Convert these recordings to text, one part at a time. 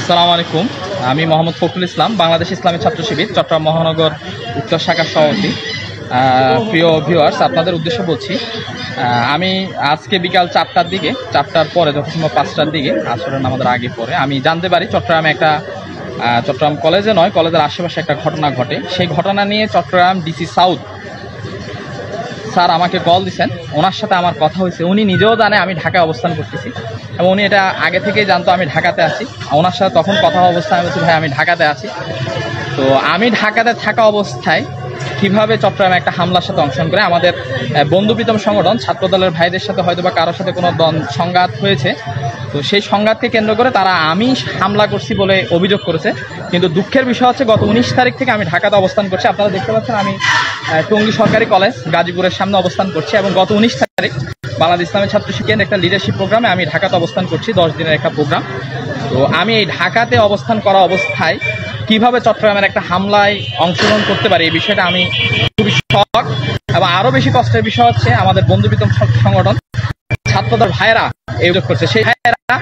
আসসালামু আলাইকুম। আমি মোহাম্মদ ফখরুল ইসলাম, বাংলাদেশ ইসলামী ছাত্র শিবির চট্টগ্রাম মহানগর উত্তর শাখার সভাপতি। প্রিয় ভিউয়ার্স, আপনাদের উদ্দেশ্যে বলছি, আমি আজকে বিকাল 4টার দিকে, 4টার পরে যথাসম্ভব 5টার দিকে, আসরের নামাজের আগে পরে আমি জানতে পারি চট্টগ্রাম কলেজে নয়, কলেজের আশেপাশে একটা ঘটনা ঘটে। সেই ঘটনা নিয়ে চট্টগ্রাম ডিসি সাউথ স্যার আমাকে কল দিয়েছেন, ওনার সাথে আমার কথা হয়েছে। উনি নিজেও জানে আমি ঢাকায় অবস্থান করতেছি এবং উনি এটা আগে থেকেই জানতো আমি ঢাকাতে আছি। ওনার সাথে তখন কথা অবস্থায় আমি বলছি, ভাই আমি ঢাকাতে আছি। তো আমি ঢাকাতে থাকা অবস্থায় কিভাবে চট্টগ্রামে একটা হামলার সাথে অংশগ্রহণ করে আমাদের বন্ধুপ্রীতম সংগঠন ছাত্রদলের ভাইদের সাথে হয়তো বা কারোর সাথে কোনো সংঘাত হয়েছে। তো সেই সংঘাতকে কেন্দ্র করে তারা আমি হামলা করছি বলে অভিযোগ করেছে। কিন্তু দুঃখের বিষয় হচ্ছে গত 19 তারিখ থেকে আমি ঢাকাতে অবস্থান করছি। আপনারা দেখতে পাচ্ছেন আমি টঙ্গী সরকারি কলেজ গাজীপুরের সামনে অবস্থান করছি এবং গত 19 তারিখ বাংলাদেশ ইসলামী ছাত্র শিবিরের একটা লিডারশিপ প্রোগ্রামে আমি ঢাকাতে অবস্থান করছি, 10 দিনের একটা প্রোগ্রাম। তো আমি এই ঢাকাতে অবস্থান করা অবস্থায় কিভাবে চট্টগ্রামের একটা হামলায় অংশগ্রহণ করতে পারি, এই বিষয়টা আমি খুবই শক। এবং আরও বেশি কষ্টের বিষয় হচ্ছে আমাদের বন্ধুপ্রীতম সংগঠন ছাত্রদের ভাইয়েরা এই অভিযোগ করছে, সেই ভাইয়েরা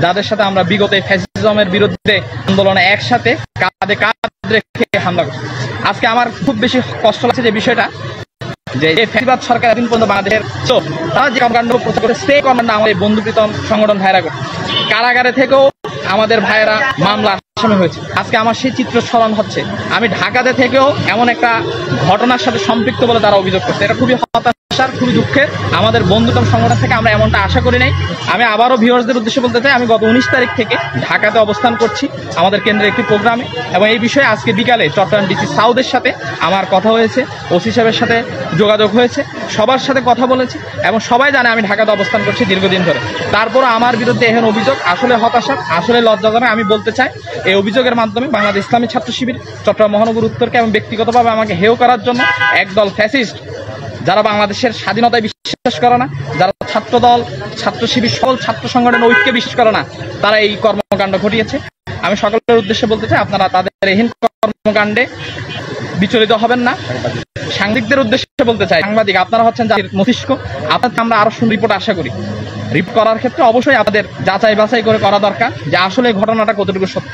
যাদের সাথে আমরা বিগত ফ্যাসিজমের বিরুদ্ধে আন্দোলনে একসাথে কাঁধে কাঁধ রেখে হামলা করছি। আজকে আমার খুব বেশি কষ্ট লাগছে যে বিষয়টা, যে ফ্যাসিবাদ সরকার এতদিন পর্যন্ত বাংলাদেশের তারা যে কর্মকাণ্ড প্রচার করে সেই কর্মকাণ্ড আমাদের বন্ধুপ্রীতম সংগঠন ভাইয়েরা করে। কারাগারে থেকেও আমাদের ভাইয়েরা মামলা আসামি হয়েছে। আজকে আমার সেই চিত্র স্মরণ হচ্ছে, আমি ঢাকাতে থেকেও এমন একটা ঘটনার সাথে সম্পৃক্ত বলে তারা অভিযোগ করছে। এটা খুবই হতাশার, খুবই দুঃখের। আমাদের বন্ধুত্ব সংগঠন থেকে আমরা এমনটা আশা করি নাই। আমি আবারও ভিউয়ার্সদের উদ্দেশ্যে বলতে চাই, আমি গত 19 তারিখ থেকে ঢাকাতে অবস্থান করছি আমাদের কেন্দ্রের একটি প্রোগ্রামে, এবং এই বিষয়ে আজকে বিকালে চট্টগ্রাম ডিসি সাউথের সাথে আমার কথা হয়েছে, ওসি সাহেবের সাথে যোগাযোগ হয়েছে, সবার সাথে কথা বলেছি এবং সবাই জানে আমি ঢাকাতে অবস্থান করছি দীর্ঘদিন ধরে। তারপরও আমার বিরুদ্ধে এখন অভিযোগ আসলে হতাশা, আসলে লজ্জাজনক। আমি বলতে চাই, এই অভিযোগের মাধ্যমে বাংলাদেশ ইসলামী ছাত্র শিবির চট্টগ্রাম মহানগর উত্তরকে এবং ব্যক্তিগতভাবে আমাকে হেয় করার জন্য একদল ফ্যাসিস্ট, যারা বাংলাদেশের স্বাধীনতায় বিশ্বাস করে না, যারা ছাত্রদল, ছাত্র শিবির, সকল ছাত্র সংগঠনের ঐক্যে বিশ্বাস করে না, তারা এই কর্মকাণ্ড ঘটিয়েছে। আমি সকলের উদ্দেশ্যে বলতে চাই, আপনারা তাদের এহেন কর্মকাণ্ডে বিচলিত হবেন না। সাংবাদিকদের উদ্দেশ্যে বলতে চাই, সাংবাদিক আপনারা হচ্ছেন জাতির মস্তিষ্ক, আপনাদের আমরা আরো রিপোর্ট আশা করি। রিপোর্ট করার ক্ষেত্রে অবশ্যই আপনাদের যাচাই বাছাই করে করা দরকার যে আসলে ঘটনাটা কতটুকু সত্য।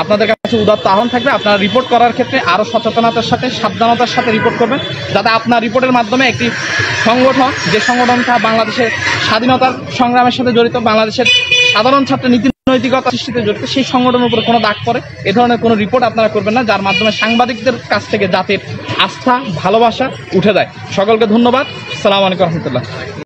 আপনাদের কাছে উদাত্ত আহ্বান থাকবে, আপনারা রিপোর্ট করার ক্ষেত্রে আরো সচেতনতার সাথে, সাবধানতার সাথে রিপোর্ট করবেন, যাতে আপনার রিপোর্টের মাধ্যমে একটি সংগঠন, যে সংগঠনটা বাংলাদেশের স্বাধীনতার সংগ্রামের সাথে জড়িত, বাংলাদেশের সাধারণ ছাত্রের নীতি নৈতিকতা সৃষ্টিতে জড়িত, সেই সংগঠনের উপরে কোনো দাগ পড়ে এ ধরনের কোনো রিপোর্ট আপনারা করবেন না, যার মাধ্যমে সাংবাদিকদের কাছ থেকে জাতির আস্থা, ভালোবাসা উঠে যায়। সকলকে ধন্যবাদ। আসসালামু আলাইকুম রহমতুল্লাহ।